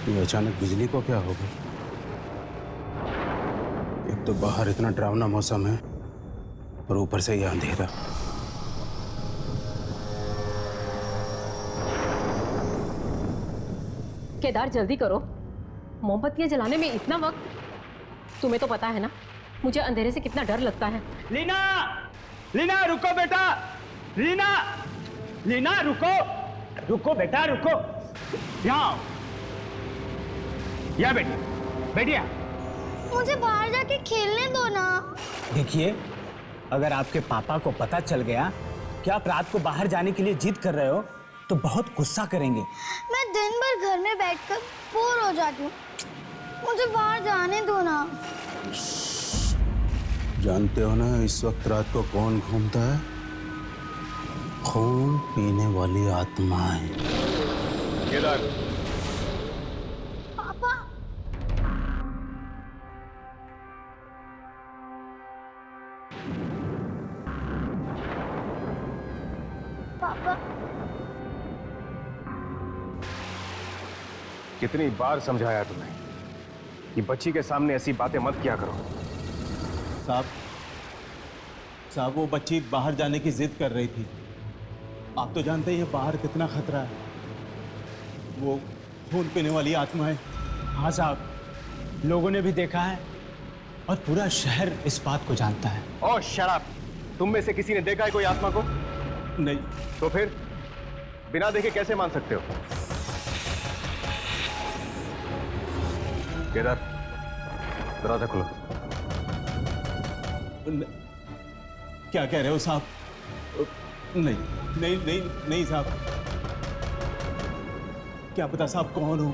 ये अचानक बिजली को क्या हो गया? एक तो बाहर इतना डरावना मौसम है और ऊपर से ये अंधेरा। केदार जल्दी करो, मोमबत्तियां जलाने में इतना वक्त। तुम्हें तो पता है ना मुझे अंधेरे से कितना डर लगता है। लीना, लीना रुको बेटा, लीना, लीना रुको, रुको बेटा रुको, यहाँ या बेटी, बैठिए। मुझे बाहर जाके खेलने दो ना। देखिए, अगर आपके पापा को पता चल गया कि आप रात को बाहर जाने के लिए जिद कर रहे हो तो बहुत गुस्सा करेंगे। मैं दिन भर घर में बैठकर बोर हो जाती हूँ, मुझे बाहर जाने दो ना। जानते हो ना इस वक्त रात को कौन घूमता है? खून पीने वाली आत्माएं। केदार, पापा, पापा, कितनी बार समझाया तुम्हें कि बच्ची के सामने ऐसी बातें मत किया करो। साहब वो बच्ची बाहर जाने की जिद कर रही थी। आप तो जानते हैं बाहर कितना खतरा है। वो खून पीने वाली आत्मा है। हाँ साहब, लोगों ने भी देखा है और पूरा शहर इस बात को जानता है। ओह शराब, तुम में से किसी ने देखा है कोई आत्मा को? नहीं। तो फिर बिना देखे कैसे मान सकते हो? केदार, दरवाजा खोलो। क्या कह रहे हो साहब? नहीं नहीं नहीं नहीं साहब, क्या पता साहब कौन हो।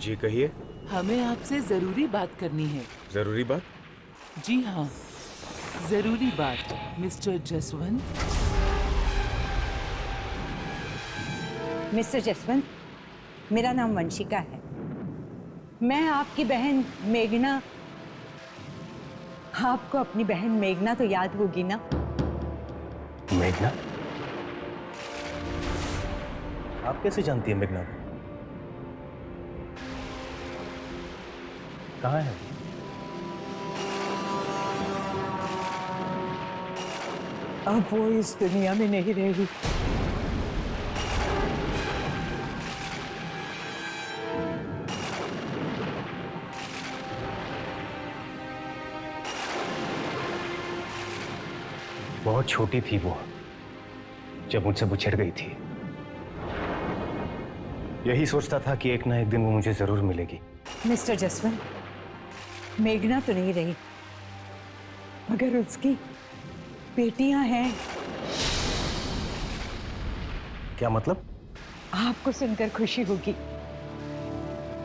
जी कहिए। हमें आपसे जरूरी बात करनी है। जरूरी बात? जी हाँ, जरूरी बात। मिस्टर जसवंत। मिस्टर जसवंत, मेरा नाम वंशिका है। मैं आपकी बहन मेघना। आपको अपनी बहन मेघना तो याद होगी ना? मेघना? आप कैसे जानती हैं मेघना को? कहाँ है? अब वो इस दुनिया में नहीं रहेगी। बहुत छोटी थी वो जब मुझसे बिछड़ गई थी। यही सोचता था कि एक ना एक दिन वो मुझे जरूर मिलेगी। मिस्टर जसवंत, मेघना तो नहीं रही, मगर उसकी बेटियां हैं। क्या मतलब? आपको सुनकर खुशी होगी।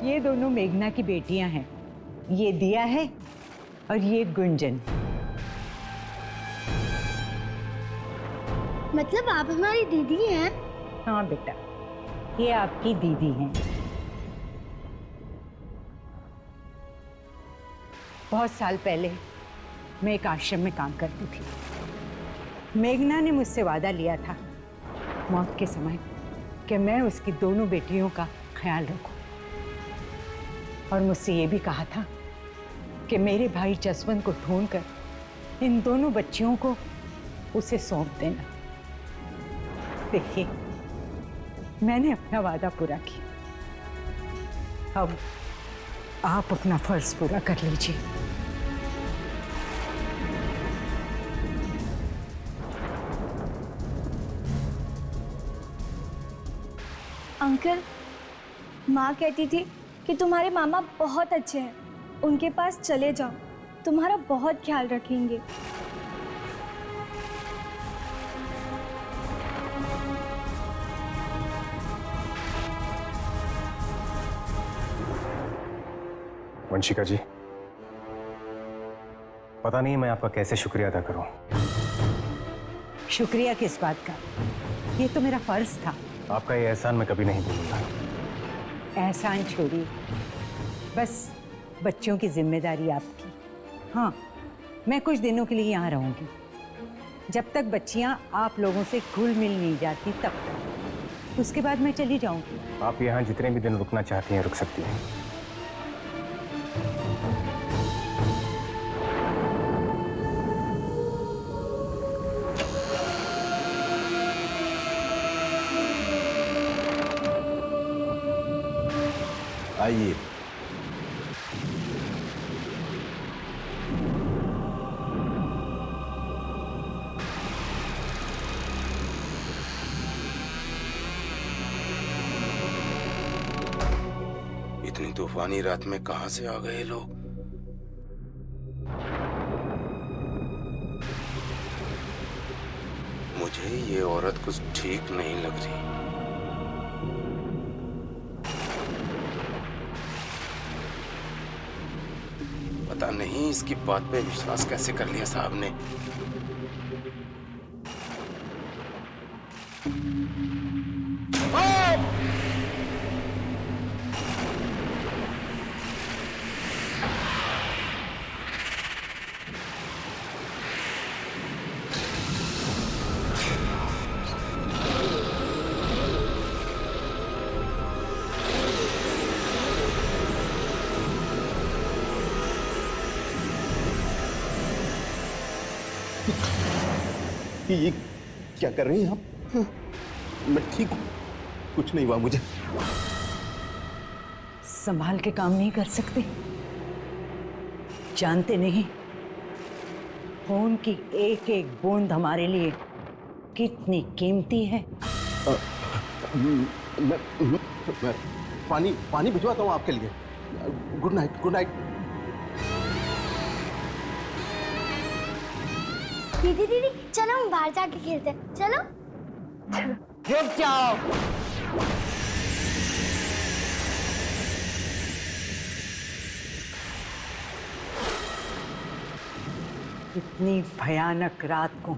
ये दोनों मेघना की बेटियां हैं। ये दिया है और ये गुंजन। मतलब आप हमारी दीदी हैं? हाँ बेटा, ये आपकी दीदी हैं। बहुत साल पहले मैं एक आश्रम में काम करती थी। मेघना ने मुझसे वादा लिया था मौत के समय कि मैं उसकी दोनों बेटियों का ख्याल रखूं, और मुझसे ये भी कहा था कि मेरे भाई जसवंत को ढूंढकर इन दोनों बच्चियों को उसे सौंप देना। देखिए, मैंने अपना वादा पूरा किया। अब आप अपना फर्ज पूरा कर लीजिए। अंकल, माँ कहती थी कि तुम्हारे मामा बहुत अच्छे हैं, उनके पास चले जाओ, तुम्हारा बहुत ख्याल रखेंगे। वंशिका जी, पता नहीं मैं आपका कैसे शुक्रिया अदा करूं। शुक्रिया किस बात का? ये तो मेरा फर्ज था। आपका ये एहसान मैं कभी नहीं भूलूंगा। एहसान छोड़िए, बस बच्चों की जिम्मेदारी आपकी। हाँ, मैं कुछ दिनों के लिए यहाँ रहूँगी, जब तक बच्चियाँ आप लोगों से घुल मिल नहीं जाती तब तक। उसके बाद मैं चली जाऊँगी। आप यहाँ जितने भी दिन रुकना चाहती हैं रुक सकती हैं। आइए। इतनी तूफानी रात में कहां से आ गए लोग? मुझे ये औरत कुछ ठीक नहीं लग रही। पता नहीं इसकी बात पे विश्वास कैसे कर लिया साहब ने। ये क्या कर रही हैं आप? मैं ठीक हूं, कुछ नहीं हुआ मुझे। संभाल के काम नहीं कर सकते? जानते नहीं खून की एक एक बूंद हमारे लिए कितनी कीमती है। मैं पानी भिजवाता हूँ आपके लिए। Good night, good night. दीदी दीदी चलो हम बाहर जाके खेलते हैं। चलो रुक जाओ। इतनी भयानक रात को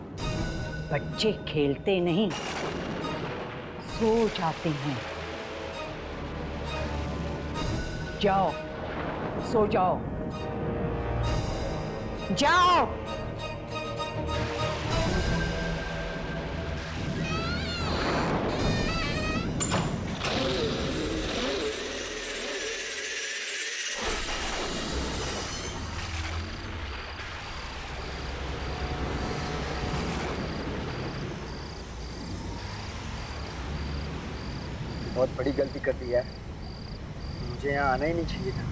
बच्चे खेलते नहीं, सो जाते हैं। जाओ, सो जाओ, जाओ। बहुत बड़ी गलती कर दी है। मुझे यहाँ आना ही नहीं चाहिए था।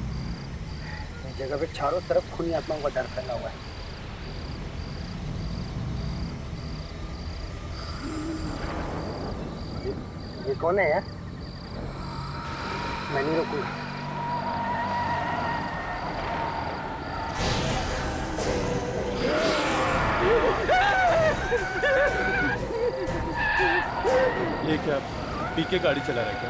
इस जगह पे चारों तरफ खूनी आत्माओं का डर फैला हुआ है। ये कौन है यार? मैं नहीं रुकूंगा। ये क्या पी के गाड़ी चला रहा है क्या?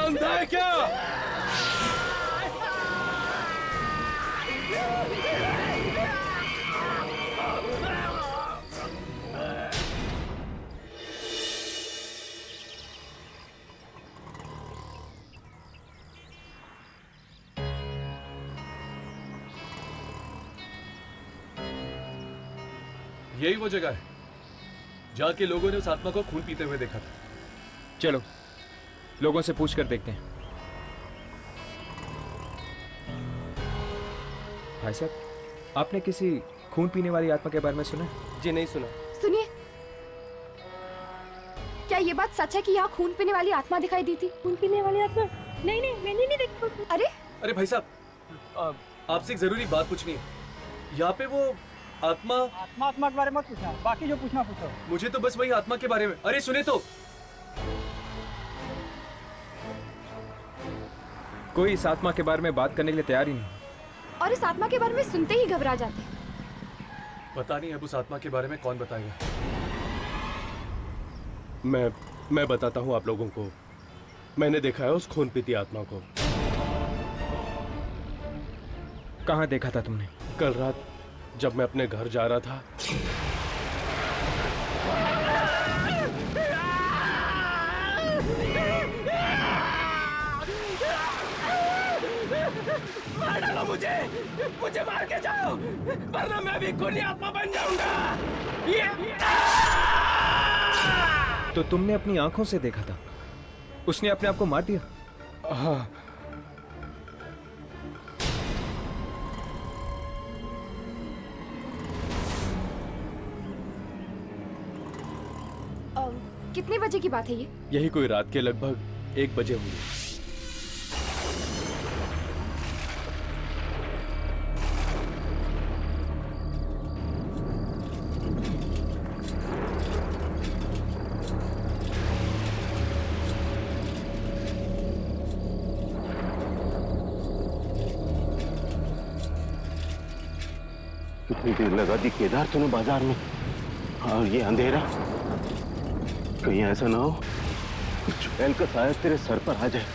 अंधा है क्या? यही वो जगह है जहाँ के लोगों ने उस आत्मा को खून पीते हुए देखा था। चलो लोगों से पूछ कर देखते हैं। भाई साहब, आपने किसी खून पीने वाली आत्मा के बारे में सुना? जी नहीं सुना। सुनिए, क्या ये बात सच है कि यहाँ खून पीने वाली आत्मा दिखाई दी थी? खून पीने वाली आत्मा? नहीं नहीं, मैंने नहीं देखी। अरे भाई साहब, आपसे एक जरूरी बात पूछनी है। यहाँ पे वो आत्मा के बारे में मत पूछना, बाकी जो पूछना पूछो। मुझे तो बस वही आत्मा के बारे में। अरे सुने तो। कोई इस आत्मा के बारे में बात करने के लिए तैयार ही नहीं। और इस आत्मा के बारे में सुनते ही घबरा जाते हैं। पता नहीं अब उस आत्मा के बारे में कौन बताएगा। मैं बताता हूँ आप लोगों को। मैंने देखा है उस खून पीती आत्मा को। कहाँ देखा था तुमने? कल रात जब मैं अपने घर जा रहा था। मार डालो मुझे मार के जाओ, वरना मैं भी खूनी आत्मा बन जाऊंगा। तो तुमने अपनी आंखों से देखा था? उसने अपने आप को मार दिया? हाँ। कितने बजे की बात है ये? यही कोई रात के लगभग 1 बजे होंगे। कितनी देर लगा दी केदार तूने बाजार में, और ये अंधेरा। कहीं ऐसा ना हो चुड़ैल का साया तेरे सर पर आ जाए।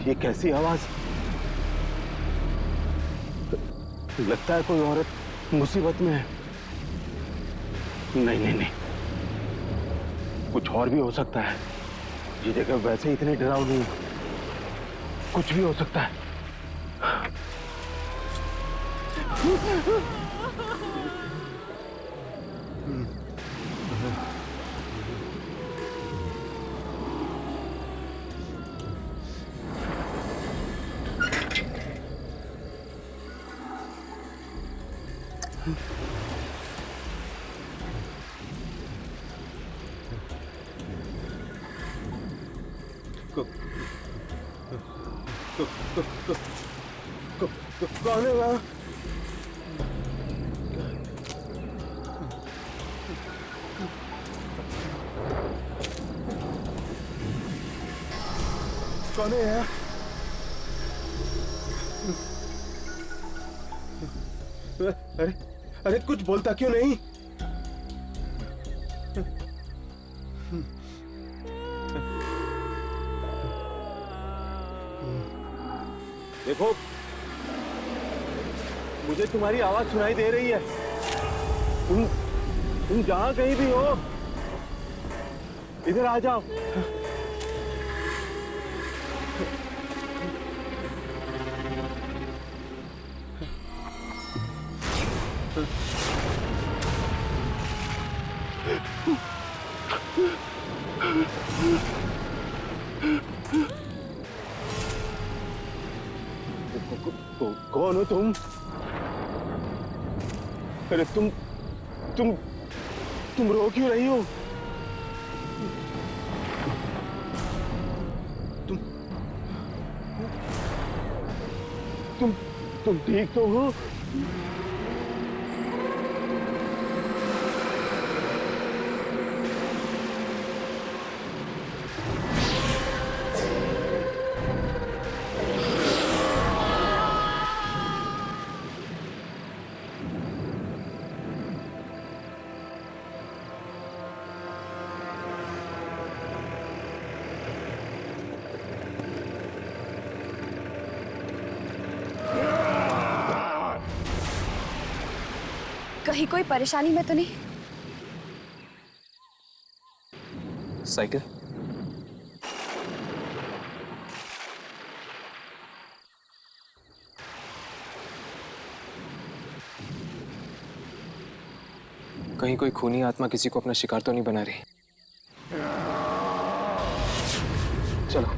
ये कैसी आवाज? लगता है कोई औरत मुसीबत में है। नहीं नहीं नहीं, कुछ और भी हो सकता है। ये जगह वैसे इतनी डरावनी है, कुछ भी हो सकता है। कौन है वहाँ? कौन है यार? अरे अरे कुछ बोलता क्यों नहीं? देखो, मुझे तुम्हारी आवाज सुनाई दे रही है। तुम जहां कहीं भी हो, इधर आ जाओ। कौन हो तुम? अरे तुम रो क्यों रही हो? तुम ठीक तो हो? कहीं कोई परेशानी में तो नहीं? साइकिल? कहीं कोई खूनी आत्मा किसी को अपना शिकार तो नहीं बना रही? चलो।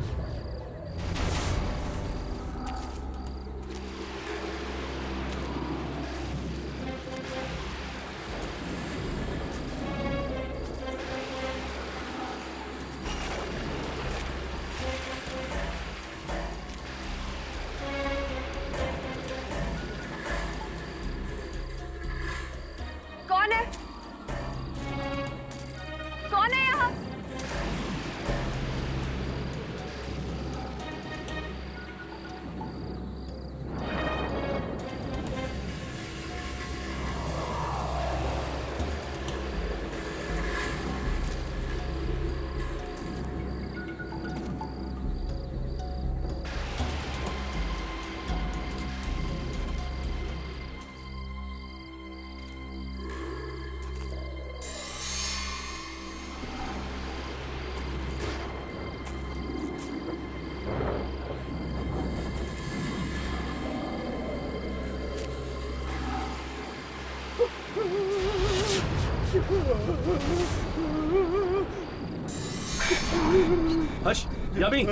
हर्ष, यामी।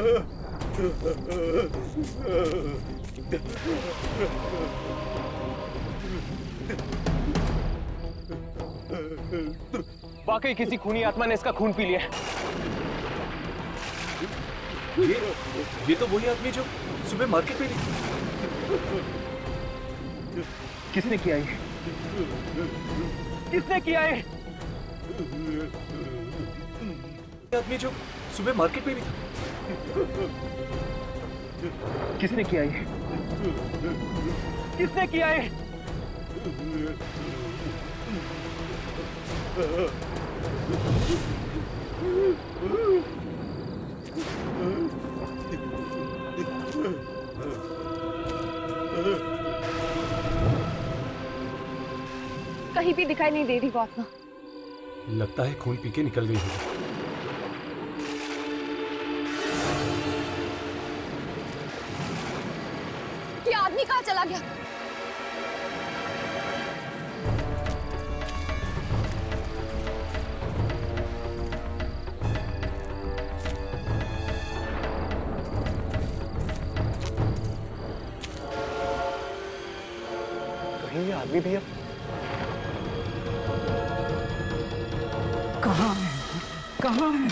वाकई किसी खूनी आत्मा ने इसका खून पी लिया है। ये तो वही आदमी जो सुबह मार्केट में किसने किया ये? किसने किया ये? आदमी जो सुबह मार्केट में भी था। किसने किया ये? किसने किया ये? कहीं भी दिखाई नहीं दे रही वो आत्मा। लगता है खून पी के निकल गई होगी। ये आदमी कहाँ चला गया? कहीं ये आदमी भी है? कहाँ है? कहाँ है?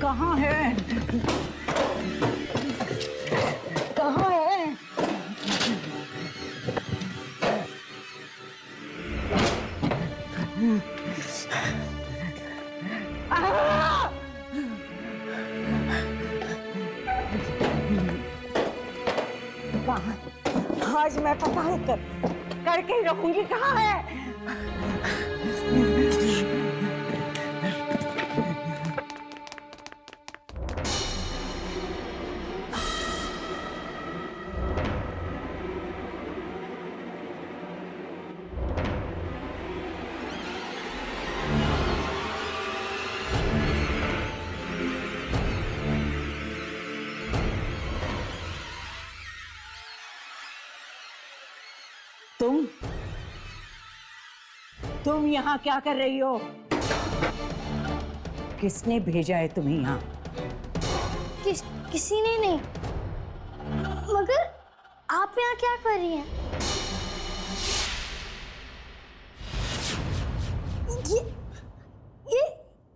कहाँ है? कहाँ है? कहाँ? आज मैं पता करके ही रहूंगी। कहाँ है? तुम यहाँ क्या कर रही हो? किसने भेजा है तुम्हें यहाँ? किसी ने नहीं। मगर आप यहाँ क्या कर रही हैं?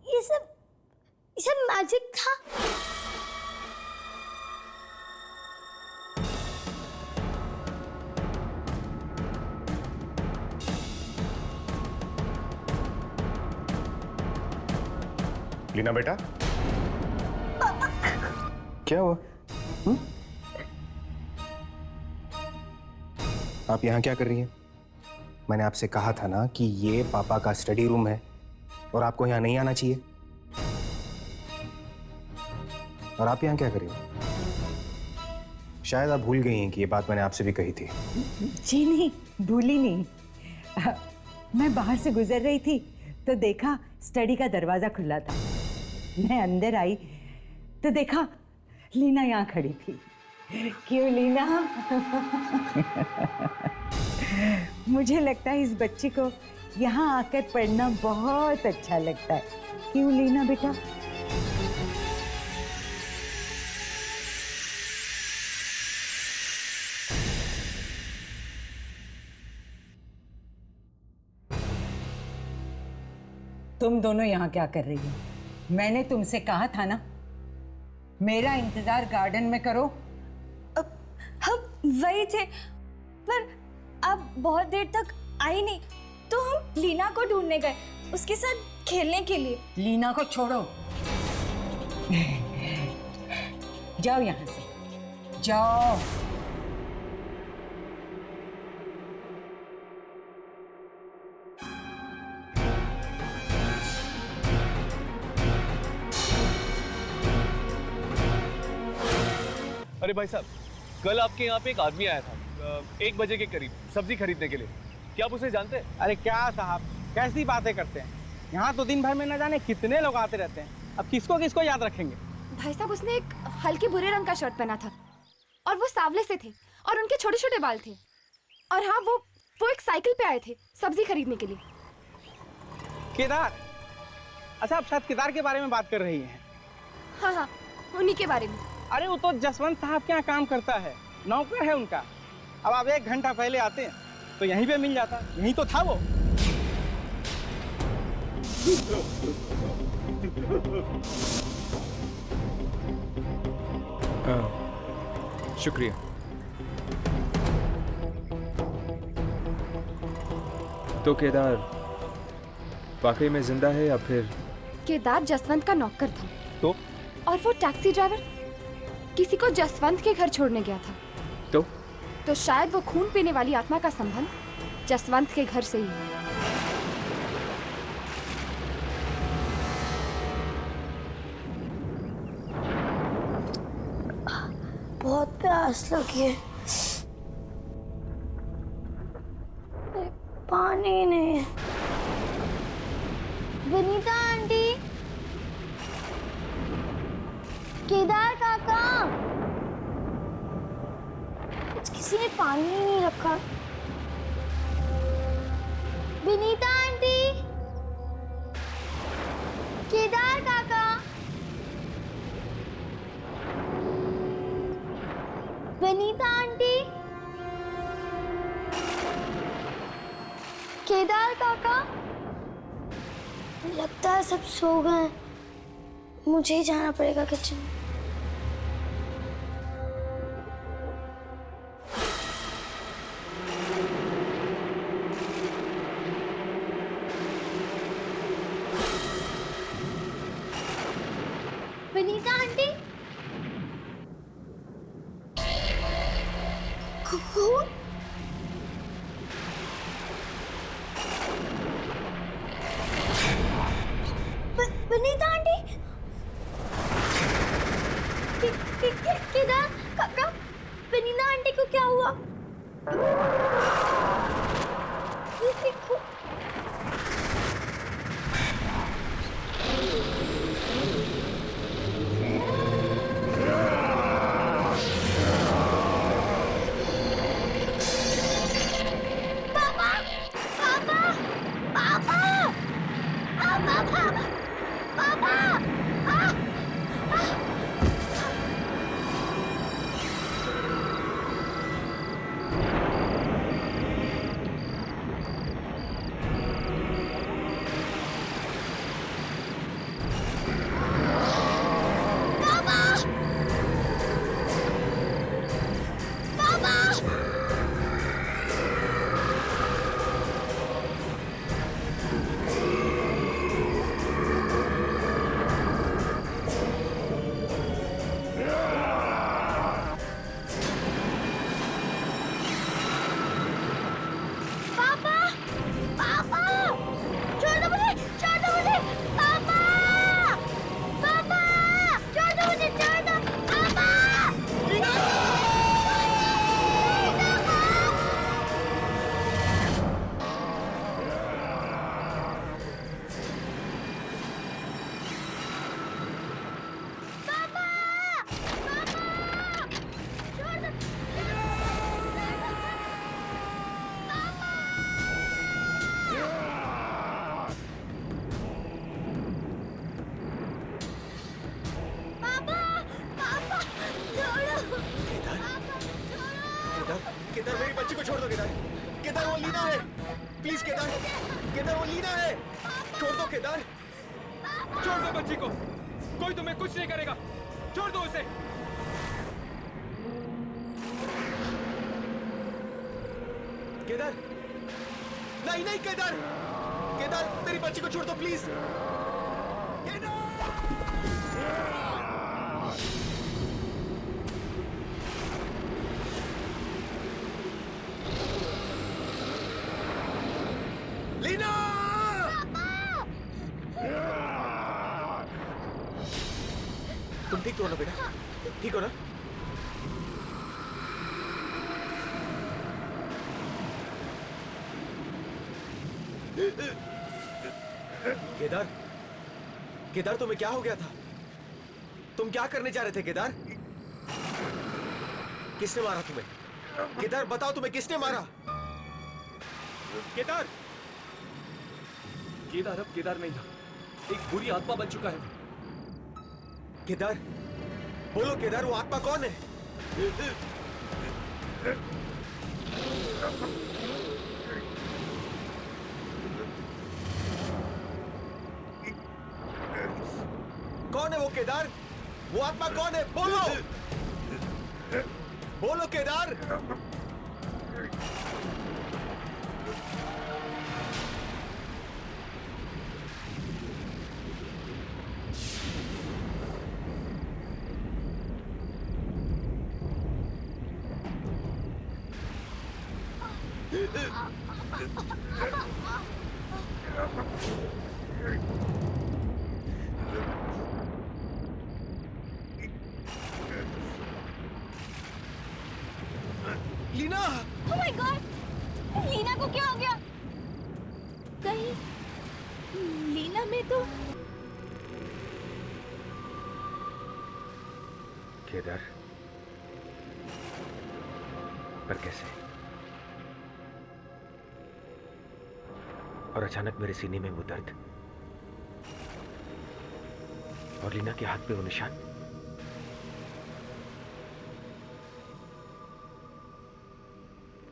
ये सब मैजिक था। लीना बेटा, क्या हुआ? आप यहाँ क्या कर रही हैं? मैंने आपसे कहा था ना कि ये पापा का स्टडी रूम है और आपको यहाँ नहीं आना चाहिए। और आप यहाँ क्या कर रही हो? शायद आप भूल गई हैं कि ये बात मैंने आपसे भी कही थी। जी नहीं, भूली नहीं। मैं बाहर से गुजर रही थी तो देखा स्टडी का दरवाजा खुला था। मैं अंदर आई तो देखा लीना यहाँ खड़ी थी। क्यों लीना? मुझे लगता है इस बच्ची को यहाँ आकर पढ़ना बहुत अच्छा लगता है। क्यों लीना बेटा? तुम दोनों यहाँ क्या कर रही हो? मैंने तुमसे कहा था ना मेरा इंतजार गार्डन में करो। हम वही थे, पर अब बहुत देर तक आई नहीं तो हम लीना को ढूंढने गए, उसके साथ खेलने के लिए। लीना को छोड़ो, जाओ यहाँ से, जाओ। अरे भाई साहब, कल आपके यहाँ पे एक आदमी आया था 1 बजे के करीब सब्जी खरीदने के लिए। क्या आप उसे जानते हैं? अरे क्या साहब, कैसी बातें करते हैं? यहाँ तो दिन भर में न जाने कितने लोग आते रहते हैं। अब किसको किसको याद रखेंगे? भाई साहब, उसने एक हल्के भूरे रंग का शर्ट पहना था और वो सांवले से थे और उनके छोटे छोटे बाल थे। और हाँ, वो एक साइकिल पे आए थे सब्जी खरीदने के लिए। केदार। अच्छा, आप शायद केदार के बारे में बात कर रही हैं। हाँ हाँ, उन्हीं के बारे में। अरे वो तो जसवंत साहब के यहाँ काम करता है, नौकर है उनका। अब आप 1 घंटा पहले आते हैं तो यहीं पे मिल जाता, यहीं तो था वो। शुक्रिया। तो केदार वाकई में जिंदा है या फिर? केदार जसवंत का नौकर था। तो? और वो टैक्सी ड्राइवर किसी को जसवंत के घर छोड़ने गया था। तो शायद वो खून पीने वाली आत्मा का संबंध जसवंत के घर से ही है। बहुत प्यास लगी है, पानी नहीं है। विनीता आंटी, केदार काका, किसी ने पानी ही नहीं रखा। विनीता आंटी, केदार काका, विनीता आंटी, केदार काका। लगता है सब सो गए, मुझे ही जाना पड़ेगा किचन में। विनीता आंटी, खून? विनीता आंटी, केदार काका, विनीता आंटी को क्या हुआ? केदार, मेरी बच्ची को छोड़ दो। केदार, केदार वो लीना है, प्लीज केदार, केदार वो लीना है, छोड़ दो केदार, छोड़ दो बच्ची को, कोई तुम्हें कुछ नहीं करेगा, छोड़ दो उसे। केदार, नहीं नहीं केदार, केदार मेरी बच्ची को छोड़ दो प्लीज। लीना! तुम ठीक तो हो ना बेटा? ठीक हो ना? केदार, केदार तुम्हें क्या हो गया था? तुम क्या करने जा रहे थे केदार? किसने मारा तुम्हें? केदार बताओ, तुम्हें किसने मारा? केदार, केदार अब केदार नहीं रहा, एक बुरी आत्मा बन चुका है। केदार, बोलो केदार, वो आत्मा कौन है? कौन है वो केदार? वो आत्मा कौन है? बोलो, बोलो Kedar. Leena! Oh my God! Leena को क्या हो गया? कहीं लीना में तो केदार, पर कैसे? और अचानक मेरे सीने में वो दर्द और लीना के हाथ पे वो निशान।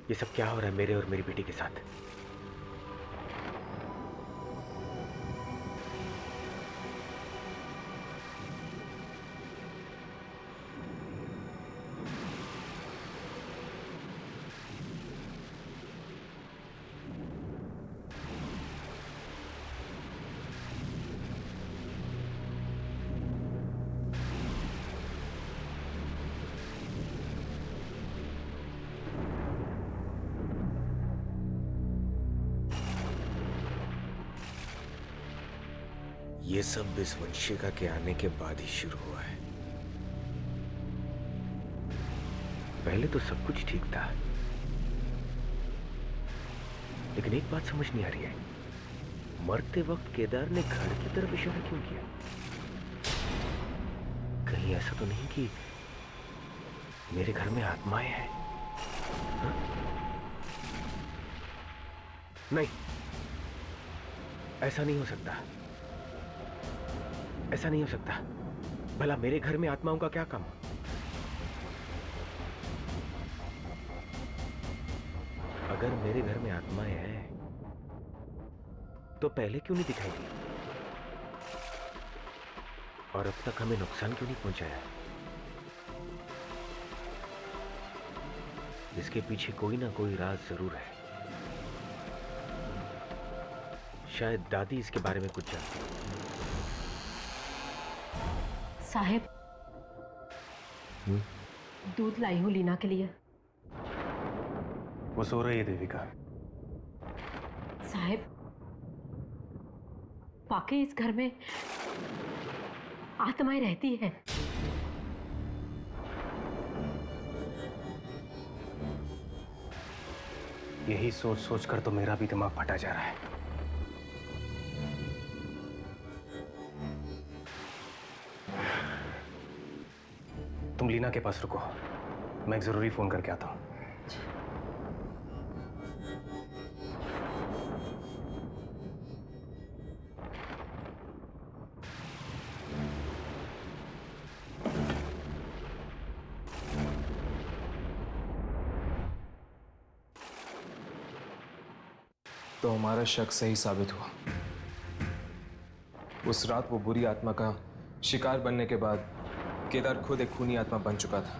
ये सब क्या हो रहा है मेरे और मेरी बेटी के साथ? ये सब इस वंशिका के आने के बाद ही शुरू हुआ है। पहले तो सब कुछ ठीक था, लेकिन एक बात समझ नहीं आ रही है, मरते वक्त केदार ने घर की तरफ इशारा क्यों किया? कहीं ऐसा तो नहीं कि मेरे घर में आत्माएं हैं? हा? नहीं, ऐसा नहीं हो सकता, ऐसा नहीं हो सकता। भला मेरे घर में आत्माओं का क्या काम? अगर मेरे घर में आत्माएं हैं तो पहले क्यों नहीं दिखाई दी? और अब तक हमें नुकसान क्यों नहीं पहुंचाया? इसके पीछे कोई ना कोई राज जरूर है। शायद दादी इसके बारे में कुछ जानती है। साहेब, दूध लाई हूं लीना के लिए। वो सो रही है देविका। साहेब, वाकई इस घर में आत्माएं रहती हैं। यही सोच सोच कर तो मेरा भी दिमाग फटा जा रहा है। तुम लीना के पास रुको, मैं एक जरूरी फोन करके आता हूं। तो हमारा शक सही साबित हुआ। उस रात वो बुरी आत्मा का शिकार बनने के बाद केदार खुद एक खूनी आत्मा बन चुका था।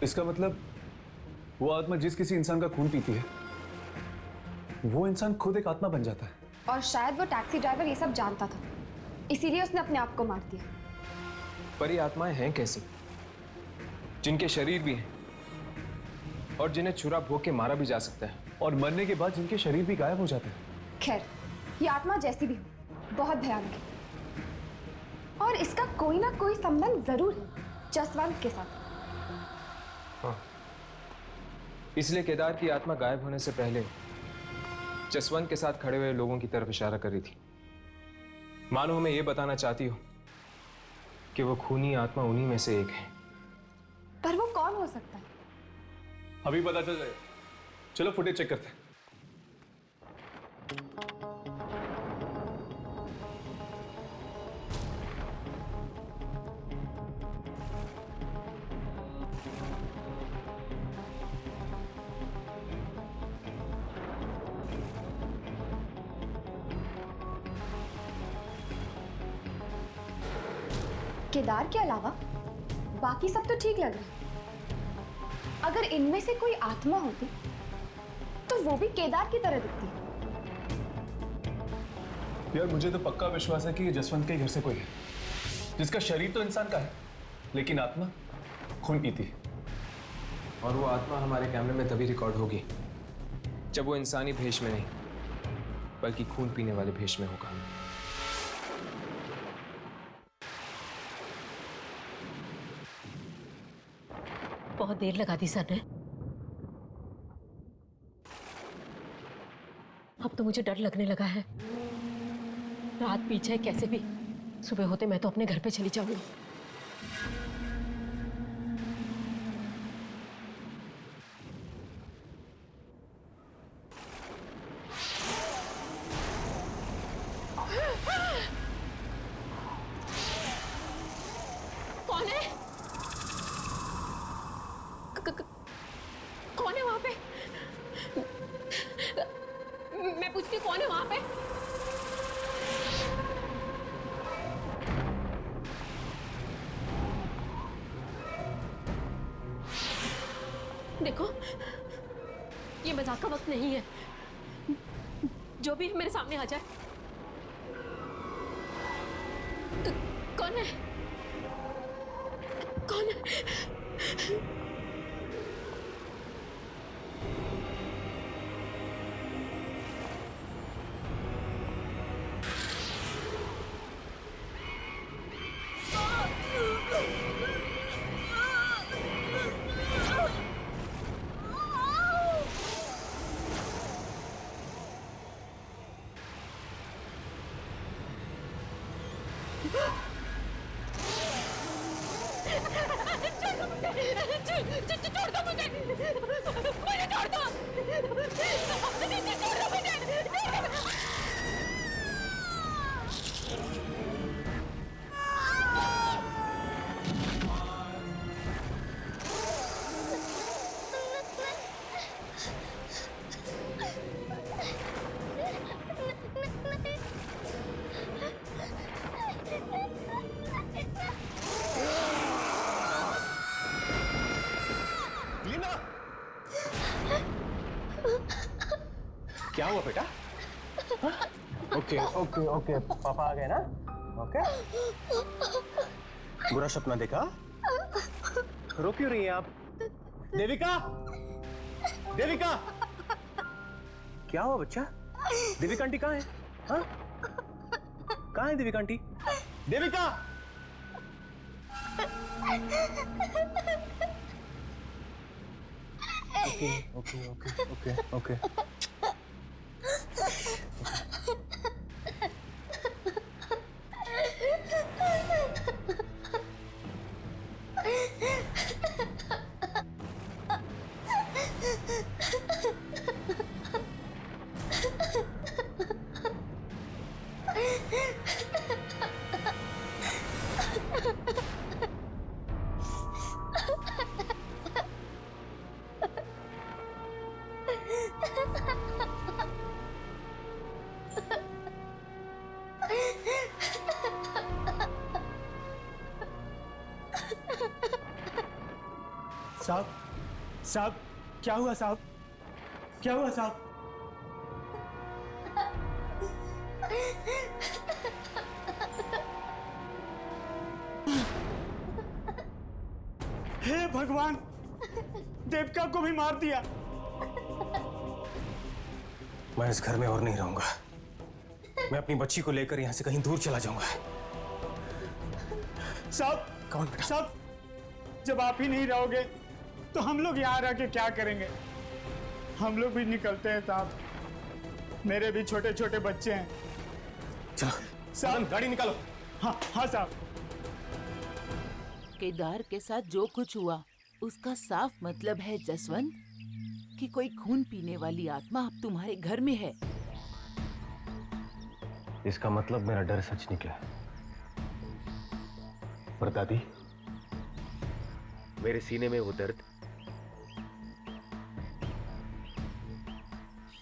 इसका मतलब वो आत्मा जिस किसी इंसान का खून पीती है, वो इंसान खुद एक आत्मा बन जाता है। और शायद वो टैक्सी ड्राइवर ये सब जानता था, इसीलिए उसने अपने आप को मार दिया। पर ये आत्माएं हैं कैसी, जिनके शरीर भी हैं और जिन्हें छुरा भोग के मारा भी जा सकता है, और मरने के बाद जिनके शरीर भी गायब हो जाते हैं। खैर, ये आत्मा जैसी भी हो, बहुत भयानक है और इसका कोई ना कोई संबंध जरूर है जसवंत के साथ। हाँ। इसलिए केदार की आत्मा गायब होने से पहले जसवंत के साथ खड़े हुए लोगों की तरफ इशारा कर रही थी। मानो हमें यह बताना चाहती हो कि वो खूनी आत्मा उन्हीं में से एक है। पर वो कौन हो सकता है? अभी पता चल जाएगा। चलो फुटेज चेक करते हैं। केदार के अलावा बाकी सब तो ठीक लग रहा है। अगर इनमें से कोई आत्मा होती तो वो भी केदार की तरह दिखती। यार मुझे तो पक्का विश्वास है कि ये जसवंत के घर से कोई है, जिसका शरीर तो इंसान का है लेकिन आत्मा खून पीती है। और वो आत्मा हमारे कैमरे में तभी रिकॉर्ड होगी जब वो इंसानी भेष में नहीं बल्कि खून पीने वाले भेष में होगा। बहुत देर लगा दी सर ने। अब तो मुझे डर लगने लगा है। रात पीछे है कैसे भी, सुबह होते मैं तो अपने घर पे चली जाऊंगी। कौन है? कौन है वहां पे? मैं पूछती हूँ कौन है वहां पे? देखो, ये मजाक का वक्त नहीं है। जो भी मेरे सामने आ जाए। कौन है? कौन है? छोड़ दो मुझे, मुझे छोड़ दो, छोड़ दो मुझे। क्या हुआ बेटा? ओके ओके ओके, पापा आ गए ना? ओके, बुरा सपना देखा? रो क्यों रही हैं आप? देविका, देविका, क्या हुआ बच्चा? देविका आंटी कहाँ है? हाँ? कहाँ है Devika aunty? Devika! Okay okay okay okay okay. साहब, साहब, क्या हुआ साहब? क्या हुआ साहब? हे भगवान, देविका को भी मार दिया। मैं इस घर में और नहीं रहूंगा। मैं अपनी बच्ची को लेकर यहां से कहीं दूर चला जाऊंगा। साहब, कौन बेटा? साहब, जब आप ही नहीं रहोगे तो हम लोग यहाँ रह के क्या करेंगे? हम लोग भी निकलते हैं साहब। मेरे भी छोटे छोटे बच्चे हैं। चलो साहब, गाड़ी निकालो। हाँ हाँ साहब। केदार के साथ जो कुछ हुआ उसका साफ मतलब है जसवंत कि कोई खून पीने वाली आत्मा अब तुम्हारे घर में है। इसका मतलब मेरा डर सच निकला। पर दादी, मेरे सीने में वो दर्द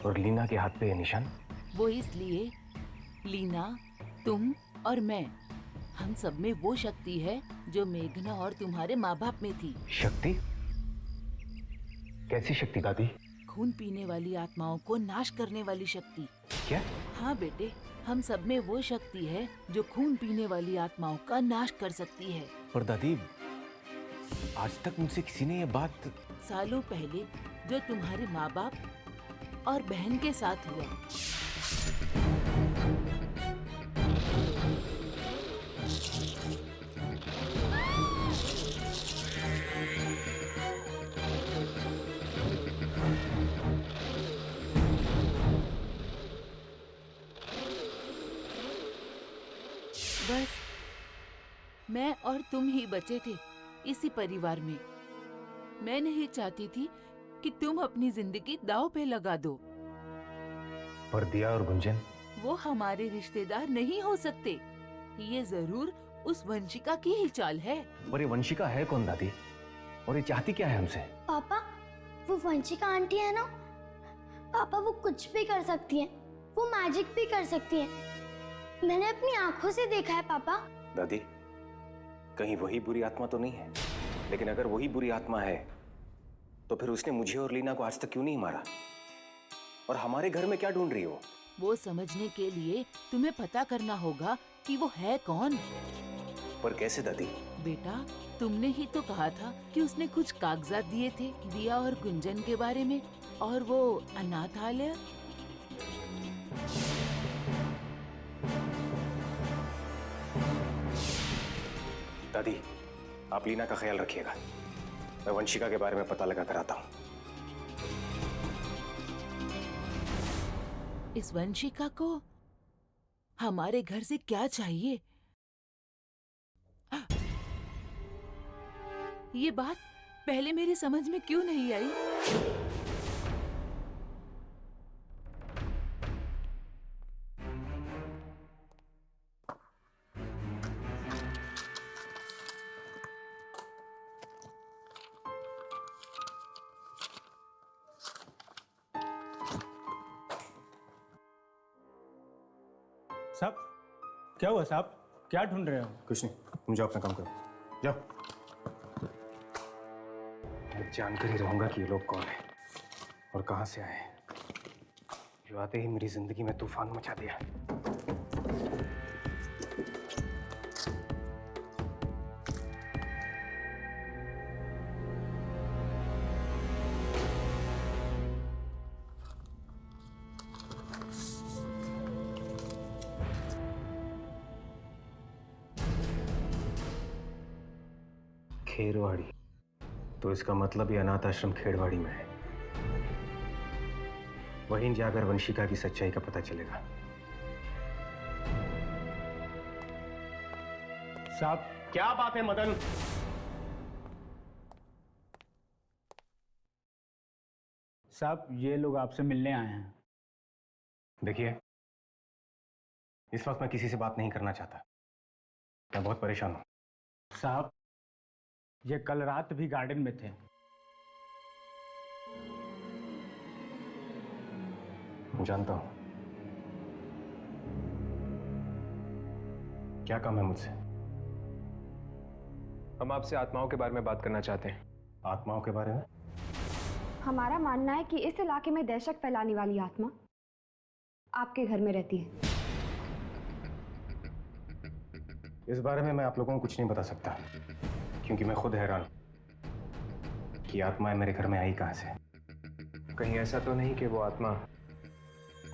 और लीना के हाथ पे ये निशान, वो इसलिए लीना, तुम और मैं, हम सब में वो शक्ति है जो मेघना और तुम्हारे माँ बाप में थी। शक्ति? कैसी शक्ति दादी? खून पीने वाली आत्माओं को नाश करने वाली शक्ति। क्या? हाँ बेटे, हम सब में वो शक्ति है जो खून पीने वाली आत्माओं का नाश कर सकती है। पर दादी, आज तक मुझसे किसी ने ये बात... सालों पहले जो तुम्हारे माँ बाप और बहन के साथ हुआ। बस मैं और तुम ही बचे थे इसी परिवार में। मैं नहीं चाहती थी कि तुम अपनी जिंदगी दांव पे लगा दो। पर दिया और गुंजन, वो हमारे रिश्तेदार नहीं हो सकते। ये जरूर उस वंशिका की ही चाल है। पर ये वंशिका है कौन दादी? और ये चाहती क्या है हमसे? पापा, वो वंशिका आंटी है ना, पापा वो कुछ भी कर सकती है, वो मैजिक भी कर सकती है। मैंने अपनी आंखों से देखा है पापा। दादी, कहीं वही बुरी आत्मा तो नहीं है? लेकिन अगर वही बुरी आत्मा है तो फिर उसने मुझे और लीना को आज तक क्यों नहीं मारा? और हमारे घर में क्या ढूंढ रही हो? वो समझने के लिए तुम्हें पता करना होगा कि वो है कौन। पर कैसे दादी? बेटा, तुमने ही तो कहा था कि उसने कुछ कागजात दिए थे दिया और गुंजन के बारे में, और वो अनाथालय। दादी, आप लीना का ख्याल रखिएगा। मैं वंशिका के बारे में पता लगा कर आता हूँ। इस वंशिका को हमारे घर से क्या चाहिए? ये बात पहले मेरी समझ में क्यों नहीं आई? साहब, क्या हुआ साहब? क्या ढूंढ रहे हो? कुछ नहीं, तुम जाओ अपना काम करो, जाओ। मैं जानकर ही रहूंगा कि ये लोग कौन है और कहां से आए हैं, जो आते ही मेरी जिंदगी में तूफान मचा दिया। खेरवाड़ी, तो इसका मतलब ये अनाथ आश्रम खेरवाड़ी में है। वहीं जाकर वंशिका की सच्चाई का पता चलेगा। साहब, क्या बात है मदन? साहब, ये लोग आपसे मिलने आए हैं। देखिए, इस वक्त मैं किसी से बात नहीं करना चाहता। मैं बहुत परेशान हूं। साहब, ये कल रात भी गार्डन में थे। जानता हूं। क्या काम है मुझसे? हम आपसे आत्माओं के बारे में बात करना चाहते हैं। आत्माओं के बारे में? हमारा मानना है कि इस इलाके में दहशत फैलाने वाली आत्मा आपके घर में रहती है। इस बारे में मैं आप लोगों को कुछ नहीं बता सकता, क्योंकि मैं खुद हैरान हूं कि आत्माएं मेरे घर में आई कहां से। कहीं ऐसा तो नहीं कि वो आत्मा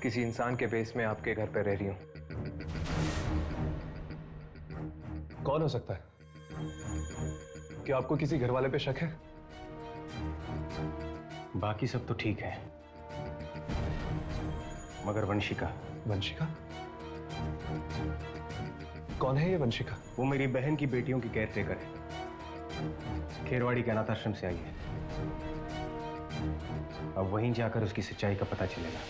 किसी इंसान के बेस में आपके घर पर रह रही हो? कौन हो सकता है? क्या आपको किसी घर वाले पे शक है? बाकी सब तो ठीक है, मगर वंशिका। वंशिका? कौन है ये वंशिका? वो मेरी बहन की बेटियों की केयर टेकर है। खेरवाड़ी के अनाथ आश्रम से आई है। अब वहीं जाकर उसकी सच्चाई का पता चलेगा।